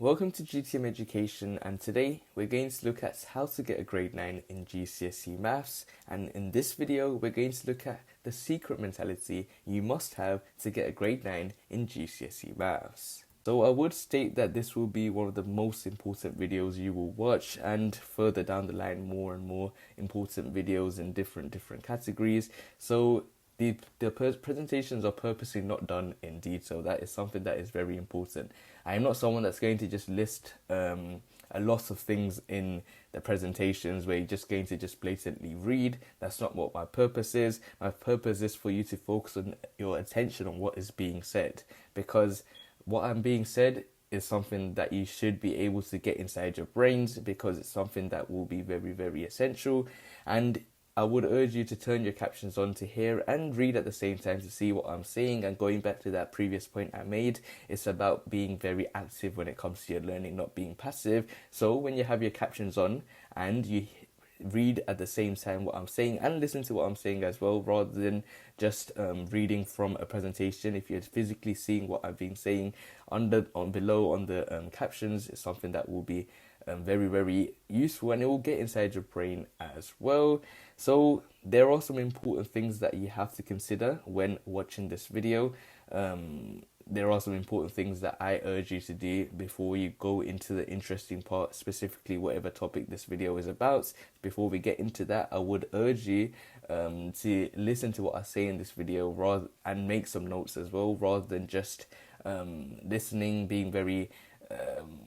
Welcome to GTM Education, and today we're going to look at how to get a grade 9 in GCSE Maths, and in this video we're going to look at the secret mentality you must have to get a grade 9 in GCSE Maths. So I would state that this will be one of the most important videos you will watch, and further down the line more and more important videos in different categories. So the presentations are purposely not done in detail. That is something that is very important. I am not someone that's going to just list a lot of things in the presentations where you're just going to just blatantly read. That's not what my purpose is. My purpose is for you to focus on your attention on what is being said, because what I'm being said is something that you should be able to get inside your brains, because it's something that will be very essential. And I would urge you to turn your captions on to hear and read at the same time to see what I'm saying. And going back to that previous point I made, it's about being very active when it comes to your learning, not being passive. So when you have your captions on and you read at the same time what I'm saying and listen to what I'm saying as well, rather than just reading from a presentation. If you're physically seeing what I've been saying below on the captions, it's something that will be very useful, and it will get inside your brain as well. So there are some important things that you have to consider when watching this video. There are some important things that I urge you to do before you go into the interesting part, specifically whatever topic this video is about. Before we get into that, I would urge you to listen to what I say in this video and make some notes as well, rather than just listening, being very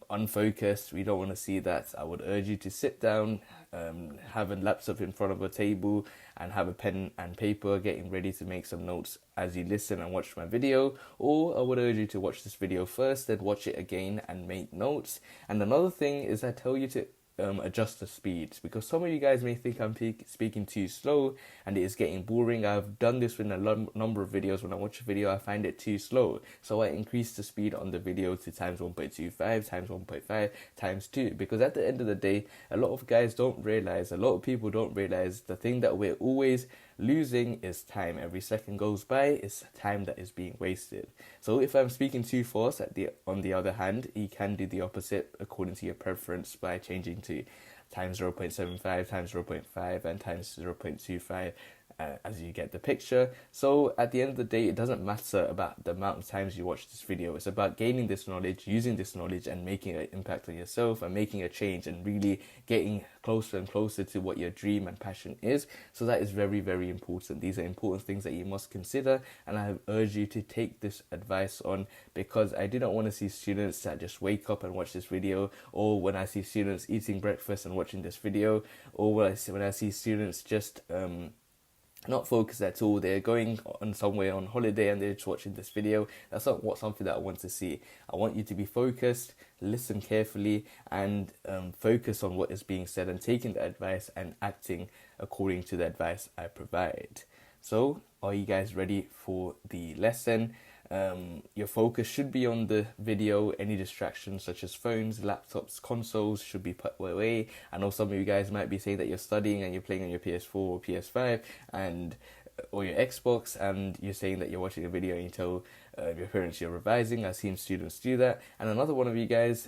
unfocused. We don't want to see that. I would urge you to sit down, have a laptop in front of a table, and have a pen and paper, getting ready to make some notes as you listen and watch my video. Or I would urge you to watch this video first, then watch it again and make notes. And another thing is I tell you to adjust the speeds, because some of you guys may think I'm speaking too slow and it is getting boring. I've done this in a number of videos. When I watch a video, I find it too slow, so I increase the speed on the video to times 1.25, times 1.5, times 2, because at the end of the day, a lot of people don't realize the thing that we're always losing is time. Every second goes by is time that is being wasted. So if I'm speaking too fast, on the other hand, you can do the opposite according to your preference by changing to times 0.75, times 0.5, and times 0.25 as you get the picture. So at the end of the day, it doesn't matter about the amount of times you watch this video. It's about gaining this knowledge, using this knowledge, and making an impact on yourself and making a change and really getting closer and closer to what your dream and passion is. So that is very important. These are important things that you must consider, and I urge you to take this advice on, because I do not want to see students that just wake up and watch this video, or when I see students eating breakfast and watching this video, or when I see students just not focused at all. They're going on somewhere on holiday and they're just watching this video. That's not something that I want to see. I want you to be focused, listen carefully, and focus on what is being said, and taking the advice and acting according to the advice I provide. So, are you guys ready for the lesson? Your focus should be on the video. Any distractions such as phones, laptops, consoles should be put away. I know some of you guys might be saying that you're studying and you're playing on your PS4 or PS5 or your Xbox, and you're saying that you're watching a video and you tell your parents you're revising. I've seen students do that. And another one of you guys,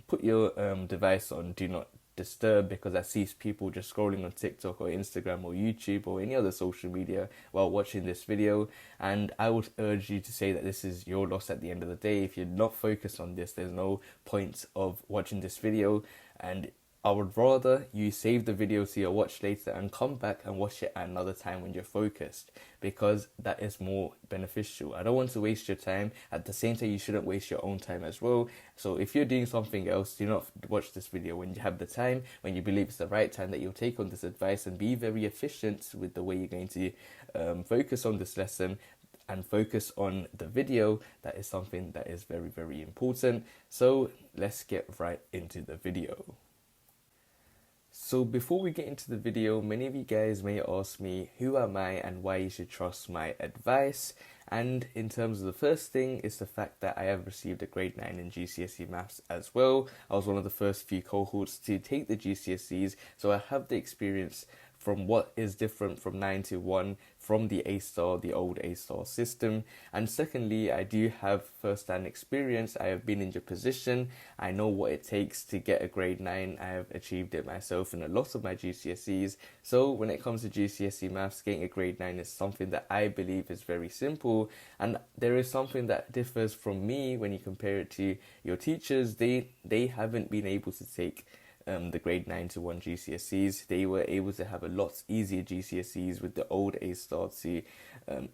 put your device on Do Not Disturb, because I see people just scrolling on TikTok or Instagram or YouTube or any other social media while watching this video. And I would urge you to say that this is your loss at the end of the day. If you're not focused on this, there's no point of watching this video, and I would rather you save the video to your watch later and come back and watch it at another time when you're focused, because that is more beneficial. I don't want to waste your time. At the same time, you shouldn't waste your own time as well. So if you're doing something else, do not watch this video when you have the time, when you believe it's the right time, that you'll take on this advice and be very efficient with the way you're going to focus on this lesson and focus on the video. That is something that is very important. So let's get right into the video. So before we get into the video, many of you guys may ask me, who am I and why you should trust my advice? And in terms of the first thing is the fact that I have received a grade 9 in GCSE Maths as well. I was one of the first few cohorts to take the GCSEs, so I have the experience from what is different from 9 to 1, from the A-star, the old A-star system. And secondly, I do have first-hand experience. I have been in your position. I know what it takes to get a grade 9. I have achieved it myself in a lot of my GCSEs. So when it comes to GCSE maths, getting a grade 9 is something that I believe is very simple. And there is something that differs from me when you compare it to your teachers. They haven't been able to take the grade 9 to 1 GCSEs. They were able to have a lot easier GCSEs with the old A-star to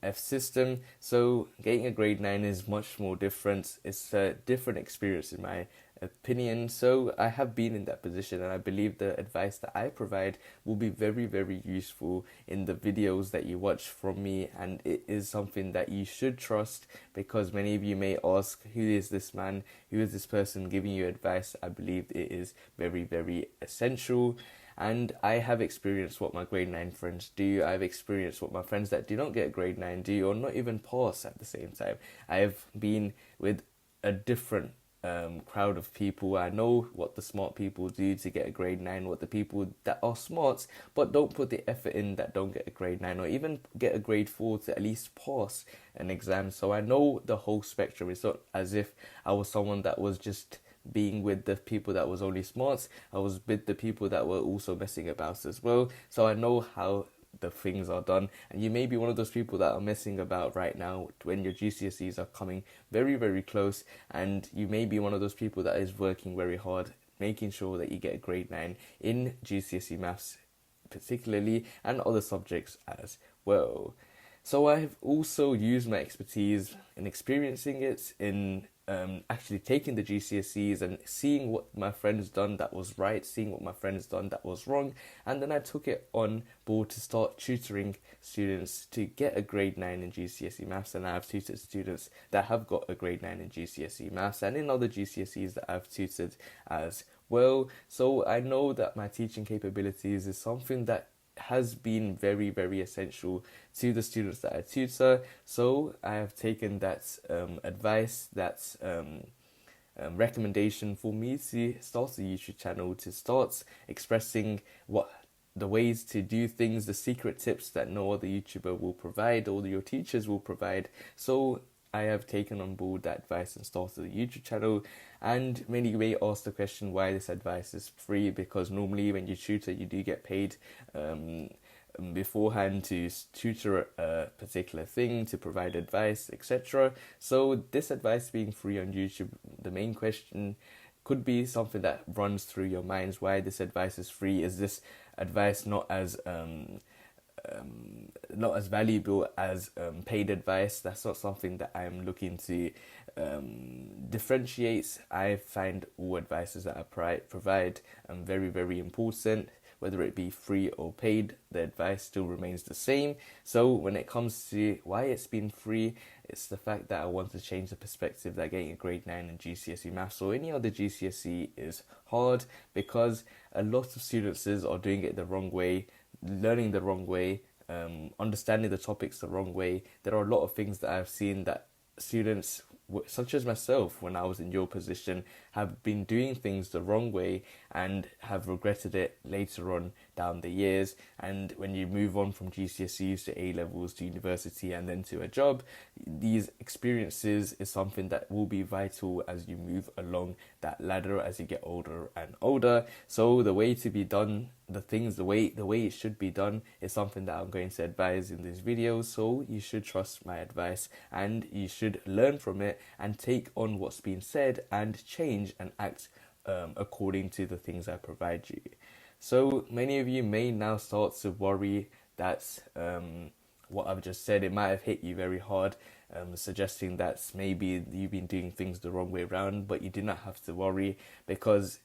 F system. So getting a grade 9 is much more different. It's a different experience in my opinion. So I have been in that position, and I believe the advice that I provide will be very, very useful in the videos that you watch from me, and it is something that you should trust, because many of you may ask, who is this man, who is this person giving you advice? I believe it is very, very essential. And I have experienced what my grade 9 friends do. I've experienced what my friends that do not get grade 9 do, or not even pass at the same time. I have been with a different crowd of people. I know what the smart people do to get a grade 9, what the people that are smart but don't put the effort in, that don't get a grade 9 or even get a grade 4 to at least pass an exam. So I know the whole spectrum. It's not as if I was someone that was just being with the people that was only smart. I was with the people that were also messing about as well. So I know how the things are done, and you may be one of those people that are messing about right now when your GCSEs are coming very, very close, and you may be one of those people that is working very hard, making sure that you get a grade 9 in GCSE maths particularly, and other subjects as well. So I've also used my expertise in experiencing it, in actually taking the GCSEs and seeing what my friends done that was right, seeing what my friends done that was wrong, and then I took it on board to start tutoring students to get a grade 9 in GCSE maths. And I have tutored students that have got a grade 9 in GCSE maths, and in other GCSEs that I've tutored as well. So I know that my teaching capabilities is something that has been very, very essential to the students that I tutor. So I have taken that advice, that recommendation for me to start a YouTube channel, to start expressing what the ways to do things, the secret tips that no other YouTuber will provide or your teachers will provide. So I have taken on board that advice and started a YouTube channel. And many may ask the question why this advice is free, because normally when you tutor, you do get paid beforehand to tutor a particular thing, to provide advice, etc. So this advice being free on YouTube, the main question could be something that runs through your minds: why this advice is free? Is this advice not as valuable as paid advice? That's not something that I'm looking to differentiate. I find all advices that I provide very, very important. Whether it be free or paid, the advice still remains the same. So when it comes to why it's been free, it's the fact that I want to change the perspective that getting a grade 9 in GCSE maths or any other GCSE is hard, because a lot of students are doing it the wrong way, learning the wrong way, understanding the topics the wrong way. There are a lot of things that I've seen that students, such as myself when I was in your position, have been doing things the wrong way and have regretted it later on down the years. And when you move on from GCSEs to A-levels to university and then to a job, these experiences is something that will be vital as you move along that ladder as you get older and older. So the way to be done, the way it should be done is something that I'm going to advise in this video. So you should trust my advice and you should learn from it and take on what's been said and change and act according to the things I provide you. So many of you may now start to worry that what I've just said, it might have hit you very hard, suggesting that maybe you've been doing things the wrong way around, but you do not have to worry, because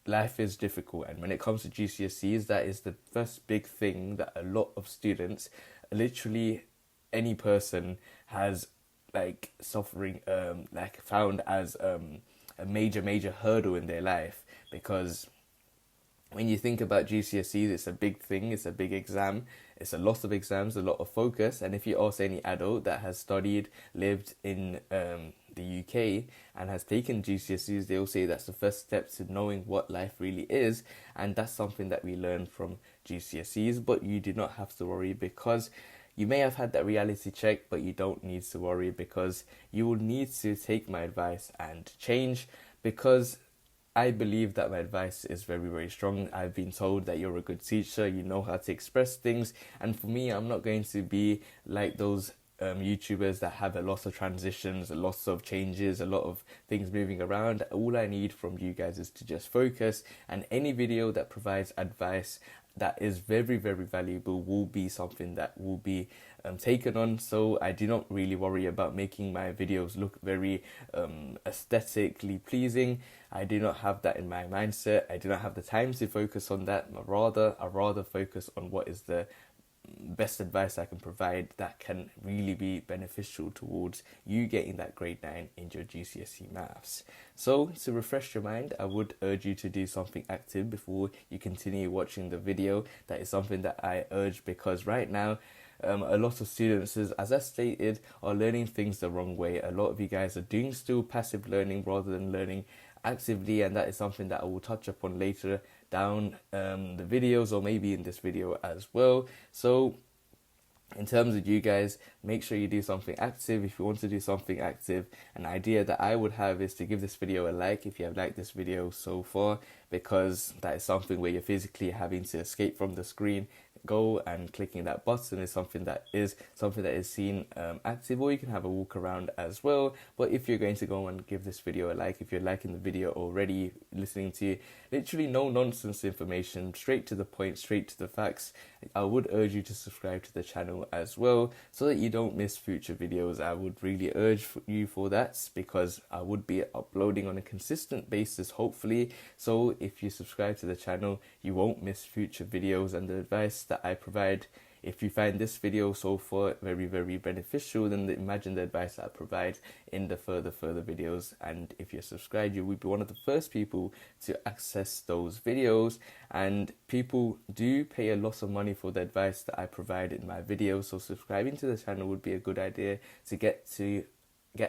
life is difficult. And when it comes to GCSEs, that is the first big thing that a lot of students, literally any person, has found as a major hurdle in their life. Because when you think about GCSEs, it's a big thing, it's a big exam, it's a lot of exams, a lot of focus. And if you ask any adult that has studied, lived in the UK and has taken GCSEs, they'll say that's the first step to knowing what life really is. And that's something that we learn from GCSEs. But you do not have to worry, because you may have had that reality check, but you don't need to worry, because you will need to take my advice and change, because I believe that my advice is very, very strong. I've been told that you're a good teacher, you know how to express things, and for me, I'm not going to be like those YouTubers that have a lot of transitions, a lot of changes, a lot of things moving around. All I need from you guys is to just focus, and any video that provides advice that is very, very valuable will be something that will be taken on. So I do not really worry about making my videos look very aesthetically pleasing. I do not have that in my mindset. I do not have the time to focus on that. I rather focus on what is the best advice I can provide that can really be beneficial towards you getting that grade 9 in your GCSE maths. So to refresh your mind, I would urge you to do something active before you continue watching the video. That is something that I urge, because right now a lot of students, as I stated, are learning things the wrong way. A lot of you guys are doing still passive learning rather than learning actively, and that is something that I will touch upon later down the videos, or maybe in this video as well. So in terms of you guys, make sure you do something active. If you want to do something active, an idea that I would have is to give this video a like if you have liked this video so far, because that is something where you're physically having to escape from the screen. Go and clicking that button is something that is seen active, or you can have a walk around as well. But if you're going to go and give this video a like, if you're liking the video already, listening to literally no nonsense information, straight to the point, straight to the facts, I would urge you to subscribe to the channel as well, so that you don't miss future videos. I would really urge you for that, because I would be uploading on a consistent basis, hopefully. So if you subscribe to the channel, you won't miss future videos and the advice that I provide. If you find this video so far very, very beneficial, then imagine the advice that I provide in the further videos. And if you're subscribed, you will be one of the first people to access those videos. And people do pay a lot of money for the advice that I provide in my videos, so subscribing to the channel would be a good idea to get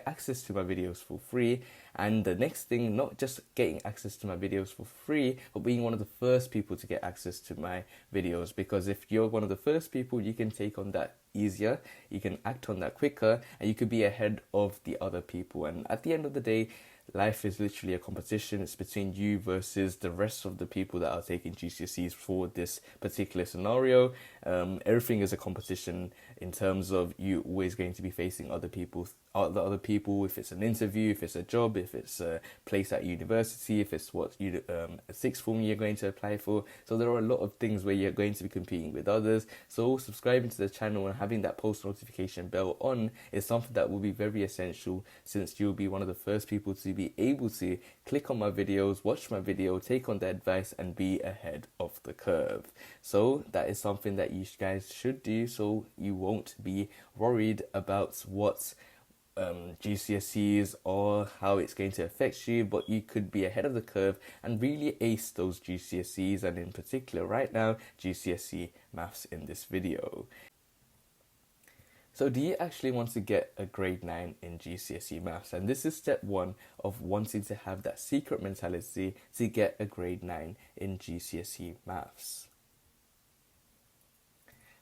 access to my videos for free. And the next thing, not just getting access to my videos for free, but being one of the first people to get access to my videos, because if you're one of the first people, you can take on that easier, you can act on that quicker, and you could be ahead of the other people. And at the end of the day, life is literally a competition. It's between you versus the rest of the people that are taking GCSEs for this particular scenario. Everything is a competition in terms of you always going to be facing other people. If it's an interview, if it's a job, if it's a place at university, if it's a sixth form you're going to apply for. So there are a lot of things where you're going to be competing with others. So subscribing to the channel and having that post notification bell on is something that will be very essential, since you'll be one of the first people to be able to click on my videos, watch my video, take on the advice, and be ahead of the curve. So that is something that you guys should do, so you won't be worried about what GCSEs or how it's going to affect you, but you could be ahead of the curve and really ace those GCSEs, and in particular right now GCSE maths in this video. So do you actually want to get a grade 9 in GCSE maths? And this is step 1 of wanting to have that secret mentality to get a grade 9 in GCSE maths.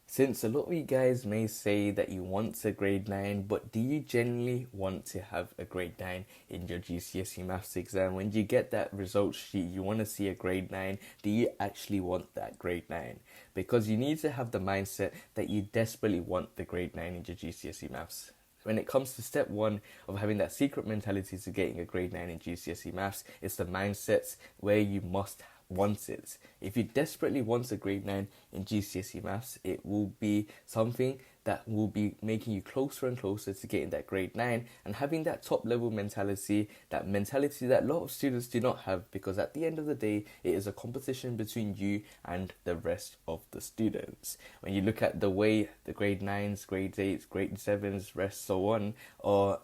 Since a lot of you guys may say that you want a grade 9, but do you genuinely want to have a grade 9 in your GCSE maths exam? When you get that result sheet, you want to see a grade 9. Do you actually want that grade 9? Because you need to have the mindset that you desperately want the grade 9 in your GCSE maths. When it comes to step 1 of having that secret mentality to getting a grade 9 in GCSE maths, it's the mindset where you must want it. If you desperately want a grade 9 in GCSE maths, it will be something that will be making you closer and closer to getting that grade 9 and having that top level mentality, that mentality that a lot of students do not have, because at the end of the day, it is a competition between you and the rest of the students. When you look at the way the grade 9s, grade 8s, grade 7s, rest so on are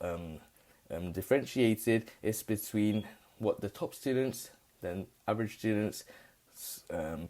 differentiated, it's between what the top students, then average students,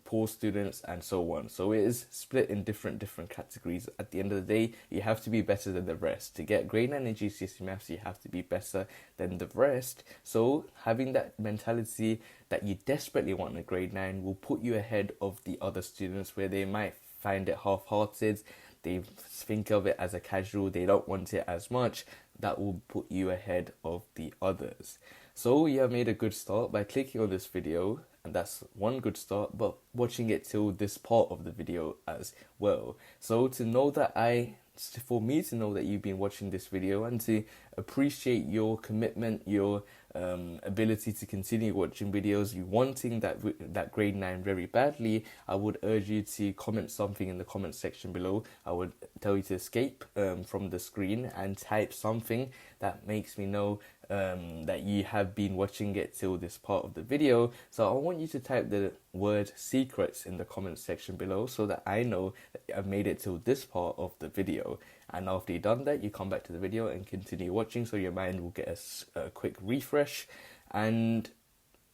poor students, and so on. So it is split in different categories. At the end of the day, you have to be better than the rest. To get grade 9 in GCSE maths, you have to be better than the rest. So having that mentality that you desperately want a grade 9 will put you ahead of the other students, where they might find it half-hearted. they think of it as a casual, they don't want it as much, that will put you ahead of the others. So you have made a good start by clicking on this video, and that's one good start, but watching it till this part of the video as well. So for me to know that you've been watching this video and to appreciate your commitment, your ability to continue watching videos, you wanting that grade 9 very badly, I would urge you to comment something in the comment section below. I would tell you to escape from the screen and type something that makes me know that you have been watching it till this part of the video. So I want you to type the word secrets in the comment section below so that I know that I've made it till this part of the video. And after you've done that, you come back to the video and continue watching, so your mind will get a quick refresh, and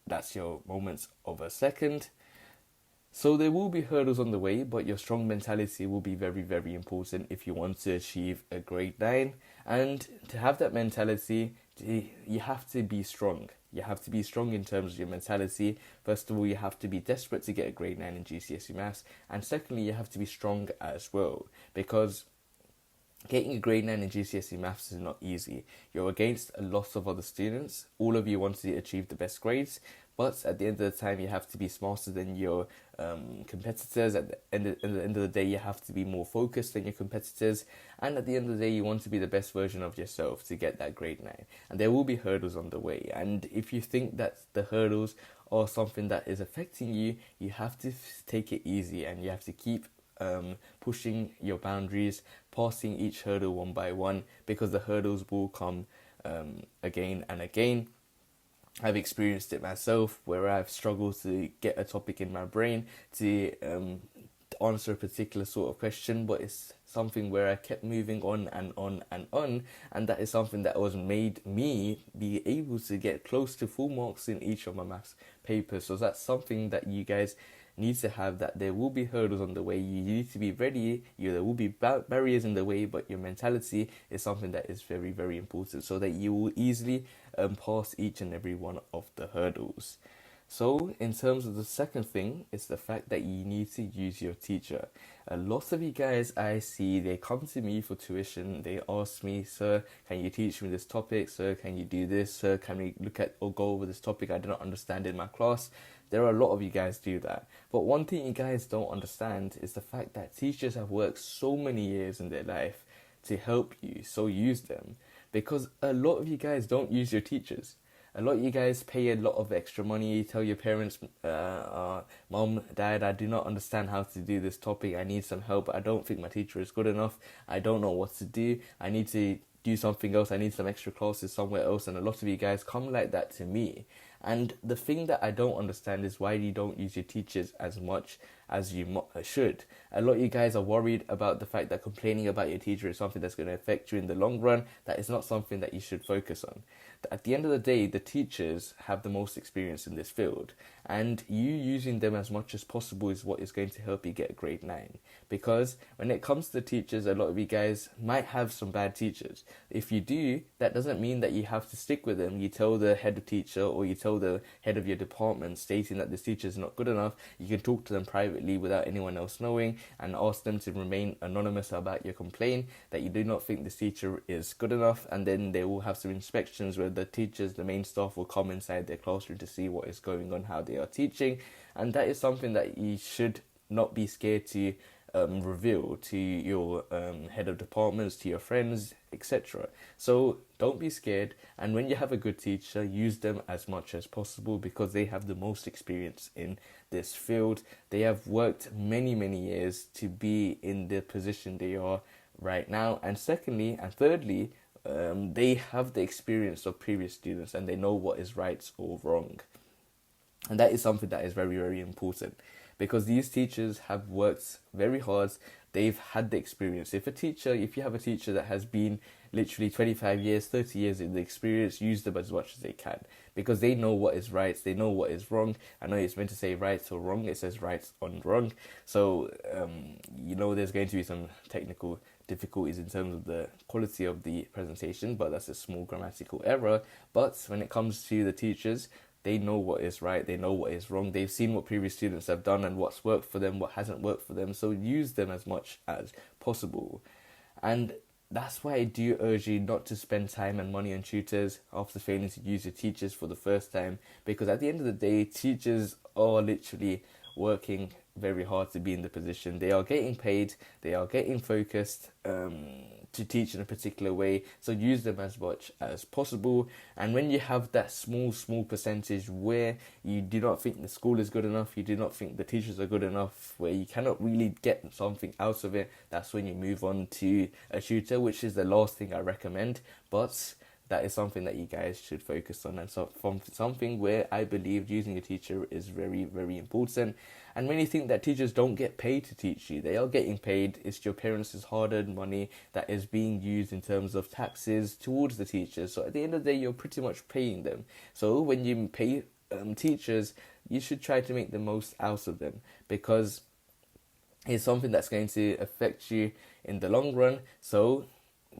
that's your moments of a second. So there will be hurdles on the way, but your strong mentality will be very, very important if you want to achieve a grade 9. And to have that mentality, you have to be strong. You have to be strong in terms of your mentality. First of all, you have to be desperate to get a grade 9 in GCSE maths. And secondly, you have to be strong as well, because getting a grade 9 in GCSE maths is not easy. You're against a lot of other students. All of you want to achieve the best grades, but at the end of the time, you have to be smarter than your competitors. At the end of the day, you have to be more focused than your competitors. And at the end of the day, you want to be the best version of yourself to get that grade 9. And there will be hurdles on the way. And if you think that the hurdles are something that is affecting you, you have to take it easy and you have to keep pushing your boundaries, passing each hurdle one by one, because the hurdles will come again and again. I've experienced it myself, where I've struggled to get a topic in my brain to answer a particular sort of question, but it's something where I kept moving on and on and on, and that is something that was made me be able to get close to full marks in each of my maths papers. So that's something that you guys need to have, that there will be hurdles on the way. You need to be ready. There will be barriers in the way, but your mentality is something that is very, very important, so that you will easily pass each and every one of the hurdles. So in terms of the second thing, it's the fact that you need to use your teacher. A lot of you guys I see, they come to me for tuition. They ask me, "Sir, can you teach me this topic? Sir, can you do this? Sir, can we look at or go over this topic I didn't understand in my class?" There are a lot of you guys do that. But one thing you guys don't understand is the fact that teachers have worked so many years in their life to help you, so use them. Because a lot of you guys don't use your teachers. A lot of you guys pay a lot of extra money, tell your parents, "Mom, Dad, I do not understand how to do this topic. I need some help. I don't think my teacher is good enough. I don't know what to do. I need to do something else. I need some extra classes somewhere else." And a lot of you guys come like that to me. And the thing that I don't understand is why you don't use your teachers as much as you should. A lot of you guys are worried about the fact that complaining about your teacher is something that's going to affect you in the long run. That is not something that you should focus on. At the end of the day, the teachers have the most experience in this field, and you using them as much as possible is what is going to help you get a grade 9. Because when it comes to the teachers, a lot of you guys might have some bad teachers. If you do, that doesn't mean that you have to stick with them. You tell the head of teacher, or you tell the head of your department, stating that this teacher is not good enough. You can talk to them privately without anyone else knowing and ask them to remain anonymous about your complaint, that you do not think this teacher is good enough, and then they will have some inspections where the teachers, the main staff, will come inside their classroom to see what is going on, how they are teaching. And that is something that you should not be scared to reveal to your head of departments, to your friends, etc. So don't be scared, and when you have a good teacher, use them as much as possible, because they have the most experience in this field. They have worked many years to be in the position they are right now. And secondly and thirdly, they have the experience of previous students, and they know what is right or wrong. And that is something that is very, very important, because these teachers have worked very hard. They've had the experience. If you have a teacher that has been literally 25 years, 30 years in the experience, use them as much as they can, because they know what is right, they know what is wrong. I know it's meant to say right or wrong, it says right on wrong. So, there's going to be some technical difficulties in terms of the quality of the presentation, but that's a small grammatical error. But when it comes to the teachers, they know what is right, they know what is wrong, they've seen what previous students have done and what's worked for them, what hasn't worked for them. So use them as much as possible. And that's why I do urge you not to spend time and money on tutors after failing to use your teachers for the first time, because at the end of the day, teachers are literally working very hard to be in the position. They are getting paid, they are getting focused to teach in a particular way, so use them as much as possible. And when you have that small percentage where you do not think the school is good enough, you do not think the teachers are good enough, where you cannot really get something out of it, that's when you move on to a tutor, which is the last thing I recommend. But that is something that you guys should focus on, and so from something where I believe using a teacher is very, very important. And when you think that teachers don't get paid to teach you, they are getting paid. It's your parents' hard-earned money that is being used in terms of taxes towards the teachers. So at the end of the day, you're pretty much paying them. So when you pay teachers, you should try to make the most out of them, because it's something that's going to affect you in the long run. So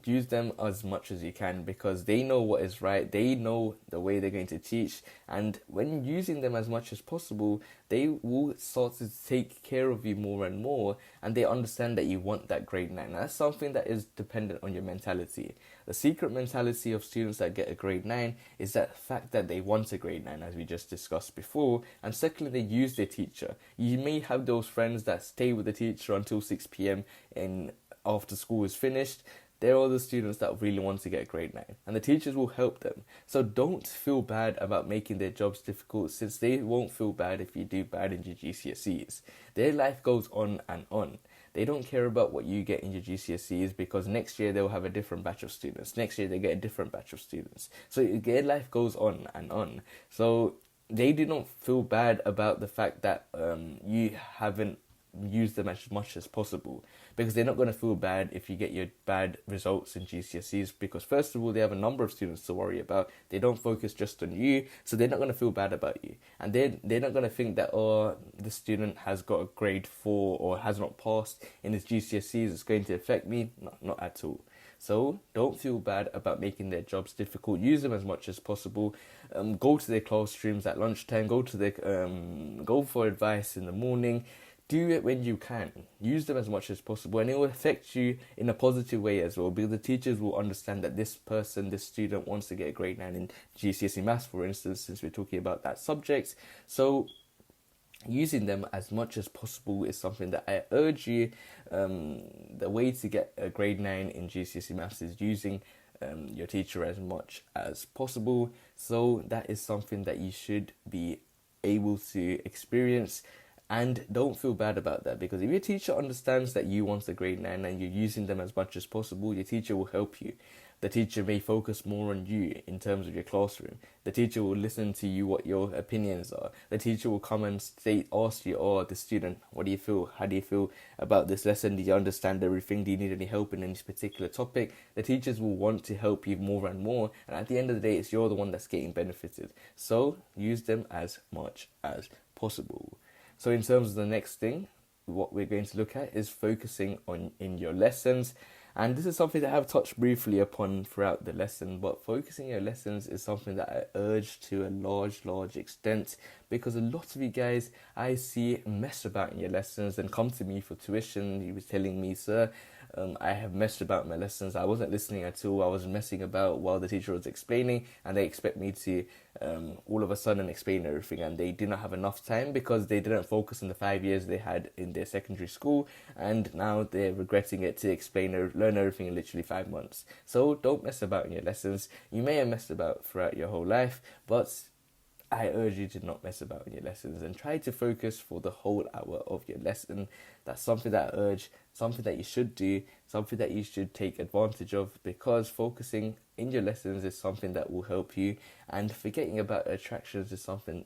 use them as much as you can, because they know what is right, they know the way they're going to teach, and when using them as much as possible, they will start to take care of you more and more, and they understand that you want that grade 9. That's something that is dependent on your mentality. The secret mentality of students that get a grade 9 is that fact that they want a grade 9, as we just discussed before, and secondly, they use their teacher. You may have those friends that stay with the teacher until 6 p.m. and after school is finished. They're all the students that really want to get a grade 9, and the teachers will help them. So don't feel bad about making their jobs difficult, since they won't feel bad if you do bad in your GCSEs. Their life goes on and on. They don't care about what you get in your GCSEs, because next year they'll have a different batch of students. Next year they get a different batch of students. So their life goes on and on. So they do not feel bad about the fact that you haven't used them as much as possible, because they're not going to feel bad if you get your bad results in GCSEs, because first of all, they have a number of students to worry about. They don't focus just on you, so they're not going to feel bad about you, and they're not going to think that, oh, the student has got a grade 4 or has not passed in his GCSEs, it's going to affect me. No, not at all. So don't feel bad about making their jobs difficult. Use them as much as possible. Go to their classrooms at lunchtime. Go to their go for advice in the morning. Do it when you can. Use them as much as possible, and it will affect you in a positive way as well, because the teachers will understand that this student wants to get a grade 9 in GCSE maths, for instance, since we're talking about that subject. So using them as much as possible is something that I urge you. The way to get a grade 9 in GCSE maths is using your teacher as much as possible. So that is something that you should be able to experience. And don't feel bad about that, because if your teacher understands that you want a grade 9 and you're using them as much as possible, your teacher will help you. The teacher may focus more on you in terms of your classroom. The teacher will listen to you, what your opinions are. The teacher will come and ask you, oh, the student, what do you feel? How do you feel about this lesson? Do you understand everything? Do you need any help in this particular topic? The teachers will want to help you more and more. And at the end of the day, it's you're the one that's getting benefited. So use them as much as possible. So in terms of the next thing, what we're going to look at is focusing in your lessons. And this is something that I've touched briefly upon throughout the lesson, but focusing your lessons is something that I urge to a large extent, because a lot of you guys I see mess about in your lessons and come to me for tuition. He was telling me, sir, I have messed about my lessons. I wasn't listening at all. I was messing about while the teacher was explaining, and they expect me to all of a sudden explain everything, and they did not have enough time because they didn't focus on the 5 years they had in their secondary school, and now they're regretting it to learn everything in literally 5 months. So don't mess about in your lessons. You may have messed about throughout your whole life, but I urge you to not mess about in your lessons and try to focus for the whole hour of your lesson. That's something that I urge, something that you should do, something that you should take advantage of, because focusing in your lessons is something that will help you, and forgetting about distractions is something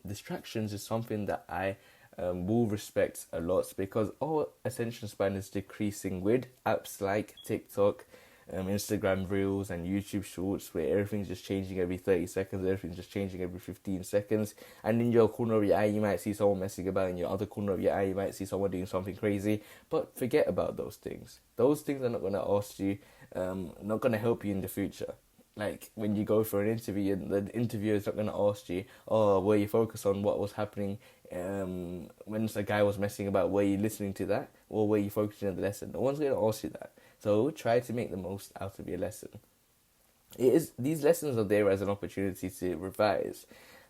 that I will respect a lot, because our attention span is decreasing with apps like TikTok, Instagram Reels and YouTube Shorts, where everything's just changing every 30 seconds, everything's just changing every 15 seconds, and in your corner of your eye you might see someone messing about, in your other corner of your eye you might see someone doing something crazy. But forget about those things. Those things are not going to not going to help you in the future. like when you go for an interview, the interviewer is not going to ask you, oh, were you focused on what was happening when the guy was messing about? Were you listening to that, or were you focusing on the lesson? No one's going to ask you that. So try to make the most out of your lesson. These lessons are there as an opportunity to revise.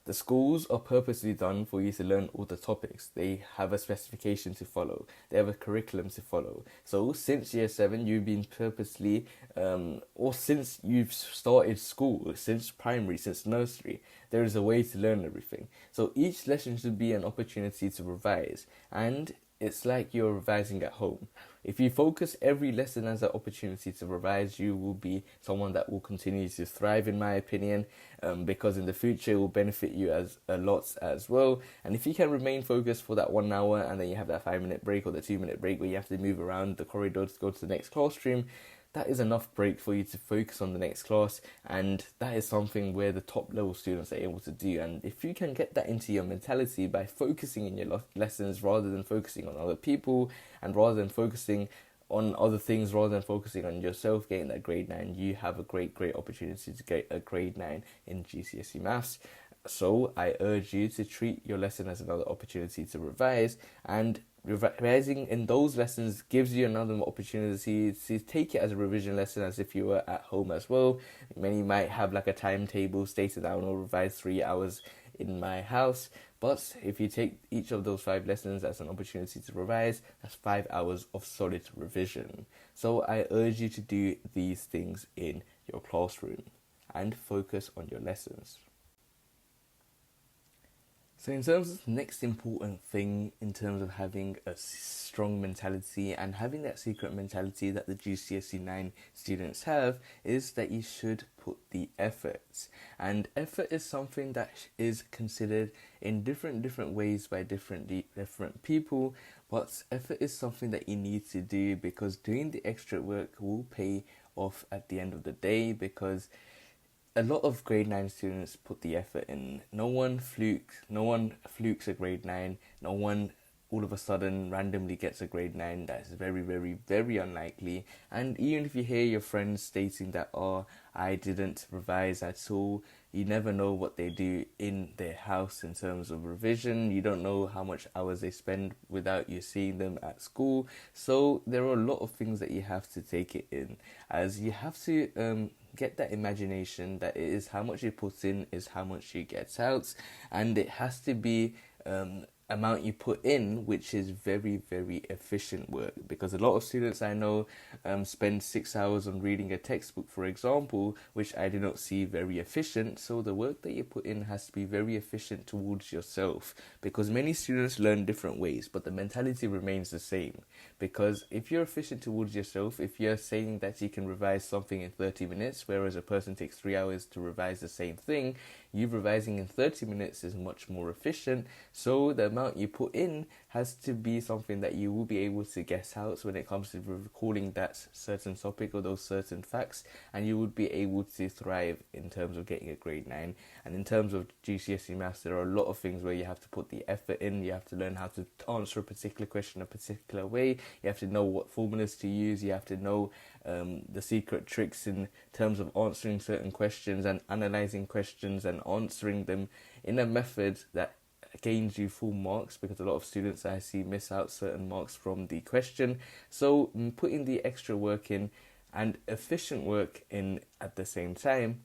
The schools are purposely done for you to learn all the topics. They have a specification to follow. They have a curriculum to follow. So since year 7, you've been purposely, or since you've started school, since primary, since nursery, there is a way to learn everything. So each lesson should be an opportunity to revise. And it's like you're revising at home. If you focus every lesson as an opportunity to revise, you will be someone that will continue to thrive, in my opinion, because in the future it will benefit you as a lot as well. And if you can remain focused for that 1 hour, and then you have that 5-minute break or the 2-minute break where you have to move around the corridor to go to the next classroom, that is enough break for you to focus on the next class, and that is something where the top level students are able to do. And if you can get that into your mentality by focusing in your lessons rather than focusing on other people, and rather than focusing on other things, rather than focusing on yourself getting that grade 9, you have a great opportunity to get a grade 9 in GCSE maths. So I urge you to treat your lesson as another opportunity to revise, and revising in those lessons gives you another opportunity to take it as a revision lesson, as if you were at home as well. Many might have like a timetable stated, I will revise 3 hours in my house, but if you take each of those 5 lessons as an opportunity to revise, that's 5 hours of solid revision. So I urge you to do these things in your classroom and focus on your lessons. So in terms of the next important thing, in terms of having a strong mentality and having that secret mentality that the GCSE 9 students have, is that you should put the effort. And effort is something that is considered in different ways by different people, but effort is something that you need to do, because doing the extra work will pay off at the end of the day, because a lot of grade 9 students put the effort in. No one flukes a grade 9. No one all of a sudden randomly gets a grade 9. That's very, very, very unlikely. And even if you hear your friends stating that, oh, I didn't revise at all, you never know what they do in their house in terms of revision. You don't know how much hours they spend without you seeing them at school. So there are a lot of things that you have to take it in, as you have to get that imagination that it is how much you put in is how much you get out, and it has to be amount you put in which is very, very efficient work, because a lot of students I know spend 6 hours on reading a textbook, for example, which I do not see very efficient. So the work that you put in has to be very efficient towards yourself, because many students learn different ways, but the mentality remains the same. Because if you're efficient towards yourself, if you're saying that you can revise something in 30 minutes, whereas a person takes 3 hours to revise the same thing, you revising in 30 minutes is much more efficient. So the amount you put in has to be something that you will be able to guess out when it comes to recalling that certain topic or those certain facts, and you would be able to thrive in terms of getting a grade 9. And in terms of GCSE maths, there are a lot of things where you have to put the effort in. You have to learn how to answer a particular question a particular way. You have to know what formulas to use. You have to know the secret tricks in terms of answering certain questions and analysing questions and answering them in a method that gains you full marks, because a lot of students I see miss out certain marks from the question. So putting the extra work in and efficient work in at the same time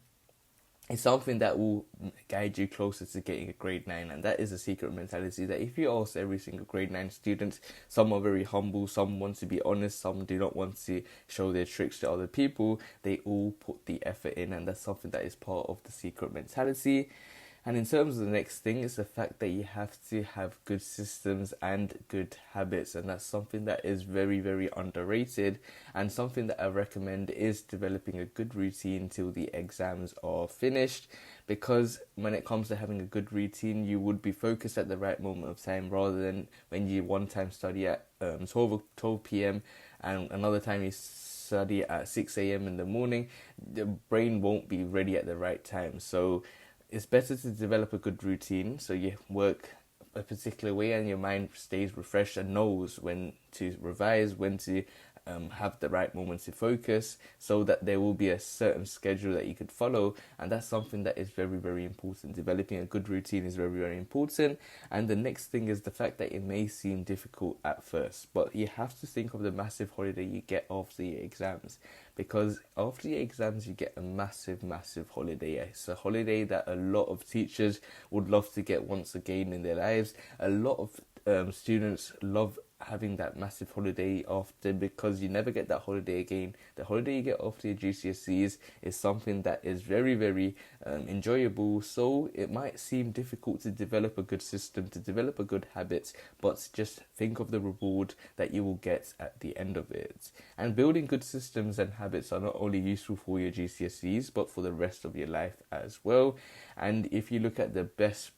is something that will guide you closer to getting a grade 9. And that is a secret mentality that if you ask every single grade 9 student, some are very humble, some want to be honest, some do not want to show their tricks to other people, they all put the effort in, and that's something that is part of the secret mentality. And in terms of the next thing, is the fact that you have to have good systems and good habits, and that's something that is very, very underrated, and something that I recommend is developing a good routine till the exams are finished, because when it comes to having a good routine, you would be focused at the right moment of time, rather than when you one time study at 12 p.m. and another time you study at 6 a.m. in the morning. The brain won't be ready at the right time. So it's better to develop a good routine, so you work a particular way and your mind stays refreshed and knows when to revise, when to have the right moments to focus, so that there will be a certain schedule that you could follow. And that's something that is very, very important. Developing a good routine is very, very important. And the next thing is the fact that it may seem difficult at first, but you have to think of the massive holiday you get after your exams, because after your exams you get a massive, massive holiday. It's a holiday that a lot of teachers would love to get once again in their lives. A lot of students love having that massive holiday after, because you never get that holiday again. The holiday you get after your GCSEs is something that is very, very enjoyable. So it might seem difficult to develop a good system, to develop a good habit, but just think of the reward that you will get at the end of it. And building good systems and habits are not only useful for your GCSEs, but for the rest of your life as well. And if you look at the best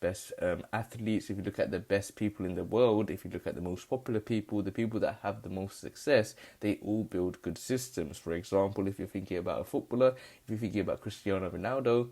athletes, if you look at the best people in the world, if you look at the most popular people, the people that have the most success, they all build good systems. For example, if you're thinking about a footballer, if you're thinking about Cristiano Ronaldo,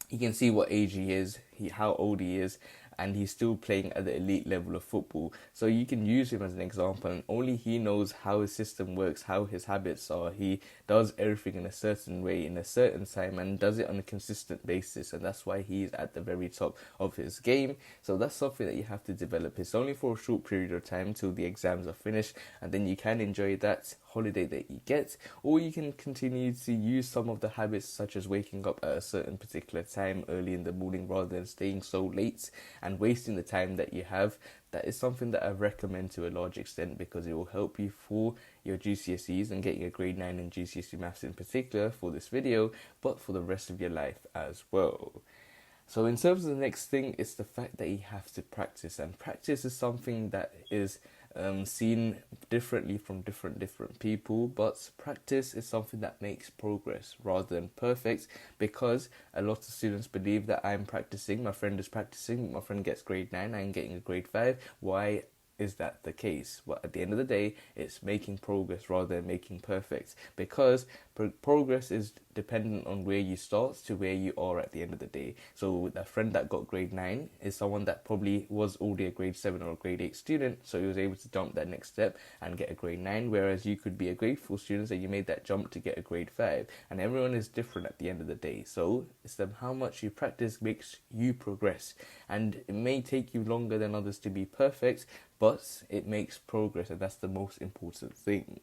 you can see what age he is, how old he is, and he's still playing at the elite level of football. So you can use him as an example, and only he knows how his system works, how his habits are. He does everything in a certain way, in a certain time, and does it on a consistent basis, and that's why he's at the very top of his game. So that's something that you have to develop. It's only for a short period of time till the exams are finished, and then you can enjoy that holiday that you get, or you can continue to use some of the habits, such as waking up at a certain particular time early in the morning rather than staying so late and wasting the time that you have. That is something that I recommend to a large extent, because it will help you for your GCSEs and getting a grade 9 in GCSE maths in particular for this video, but for the rest of your life as well. So in terms of the next thing, it's the fact that you have to practice, and practice is something that is seen differently from different people, but practice is something that makes progress rather than perfect, because a lot of students believe that I'm practicing, my friend is practicing, my friend gets grade 9, I'm getting a grade 5. Why is that the case? Well, at the end of the day, it's making progress rather than making perfect, because progress is dependent on where you start to where you are at the end of the day. So that friend that got grade 9 is someone that probably was already a grade 7 or a grade 8 student, so he was able to jump that next step and get a grade 9, whereas you could be a grade 4 student, so you made that jump to get a grade 5. And everyone is different at the end of the day, so it's how much you practice makes you progress. And it may take you longer than others to be perfect, but it makes progress, and that's the most important thing.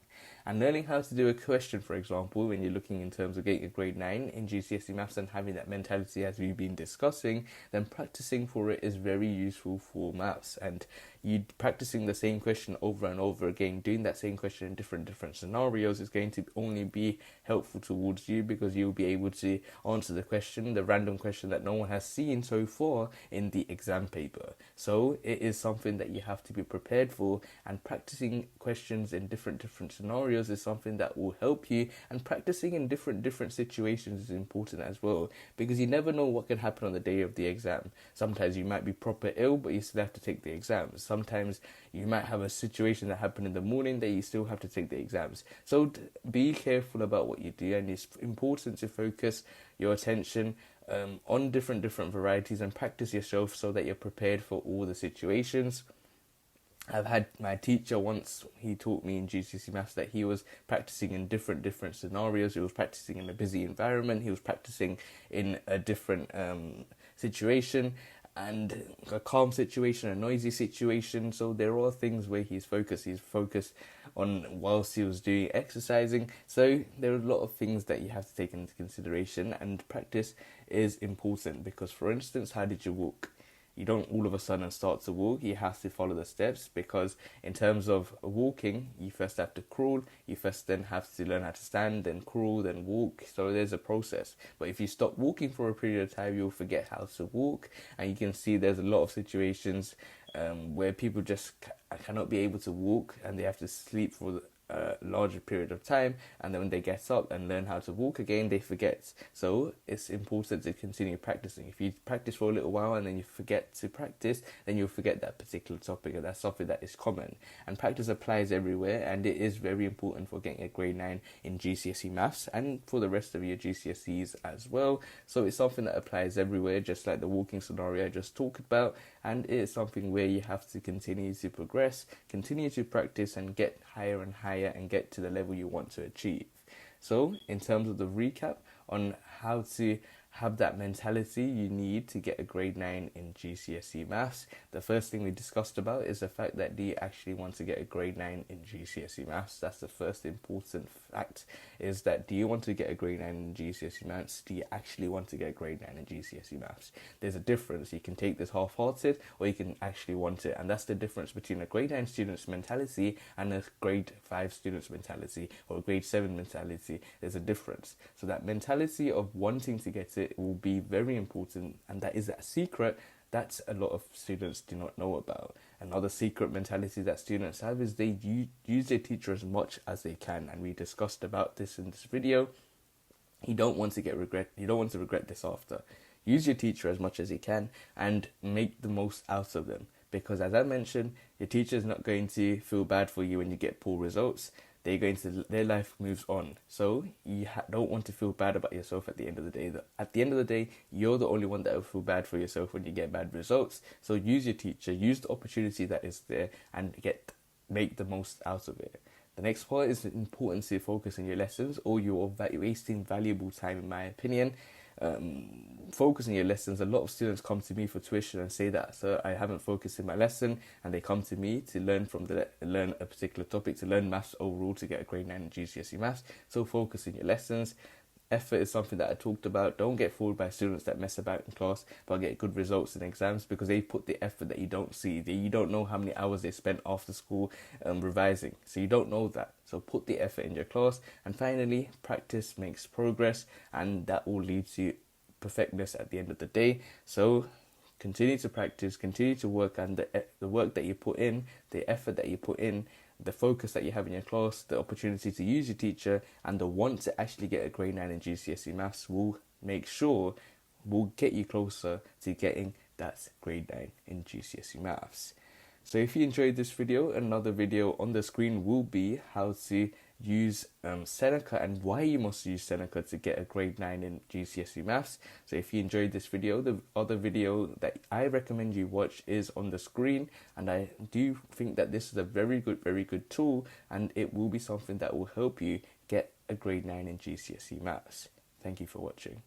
And learning how to do a question, for example, when you're looking in terms of getting a grade 9 in GCSE maths and having that mentality as we've been discussing, then practicing for it is very useful for maths. And you practicing the same question over and over again, doing that same question in different scenarios, is going to only be helpful towards you, because you'll be able to answer the question, the random question that no one has seen so far in the exam paper. So it is something that you have to be prepared for, and practicing questions in different scenarios is something that will help you. And practicing in different situations is important as well, because you never know what can happen on the day of the exam. Sometimes you might be proper ill, but you still have to take the exams. Sometimes you might have a situation that happened in the morning that you still have to take the exams. So be careful about what you do, and it's important to focus your attention on different varieties and practice yourself so that you're prepared for all the situations. I've had my teacher once, he taught me in GCSE maths that he was practicing in different scenarios. He was practicing in a busy environment, he was practicing in a different situation, and a calm situation, a noisy situation. So there are things where he's focused on whilst he was doing exercising. So there are a lot of things that you have to take into consideration, and practice is important, because, for instance, how did you walk? You don't all of a sudden start to walk. You have to follow the steps, because in terms of walking, you first have to crawl. You first then have to learn how to stand, then crawl, then walk. So there's a process. But if you stop walking for a period of time, you'll forget how to walk. And you can see there's a lot of situations where people just cannot be able to walk, and they have to sleep for a larger period of time, and then when they get up and learn how to walk again, they forget. So it's important to continue practicing. If you practice for a little while and then you forget to practice, then you'll forget that particular topic, and that's something that is common. And practice applies everywhere, and it is very important for getting a grade 9 in GCSE maths and for the rest of your GCSEs as well. So it's something that applies everywhere, just like the walking scenario I just talked about, and it is something where you have to continue to progress, continue to practice, and get higher and higher higher and get to the level you want to achieve. So in terms of the recap on how to have that mentality you need to get a grade 9 in GCSE maths, the first thing we discussed about is the fact that do you actually want to get a grade 9 in GCSE maths. That's the first important fact, is that do you want to get a grade 9 in GCSE maths? Do you actually want to get a grade 9 in GCSE maths? There's a difference. You can take this half-hearted or you can actually want it, and that's the difference between a grade 9 student's mentality and a grade 5 student's mentality or a grade 7 mentality. There's a difference. So that mentality of wanting to get it will be very important, and that is that secret that a lot of students do not know about. Another secret mentality that students have is they use their teacher as much as they can, and we discussed about this in this video. You don't want to regret this after. Use your teacher as much as you can and make the most out of them, because as I mentioned, your teacher is not going to feel bad for you when you get poor results. Their life moves on. So you don't want to feel bad about yourself at the end of the day. At the end of the day, you're the only one that will feel bad for yourself when you get bad results. So use your teacher, use the opportunity that is there, and make the most out of it. The next part is the importance to focus on your lessons, or you're wasting valuable time, in my opinion. Focus on your lessons. A lot of students come to me for tuition and say that, sir, I haven't focused in my lesson, and they come to me to learn a particular topic, to learn maths overall, to get a grade 9 in GCSE maths. So focus in your lessons. Effort is something that I talked about. Don't get fooled by students that mess about in class but get good results in exams, because they put the effort that you don't see. You don't know how many hours they spent after school revising, so you don't know that. So put the effort in your class. And finally, practice makes progress, and that will lead to perfectness at the end of the day. So continue to practice, continue to work, and the work that you put in, the effort that you put in, the focus that you have in your class, the opportunity to use your teacher, and the want to actually get a grade 9 in GCSE maths will get you closer to getting that grade 9 in GCSE maths. So if you enjoyed this video, another video on the screen will be how to use Seneca and why you must use Seneca to get a grade 9 in GCSE maths. So if you enjoyed this video, the other video that I recommend you watch is on the screen, and I do think that this is a very good tool, and it will be something that will help you get a grade 9 in GCSE maths. Thank you for watching.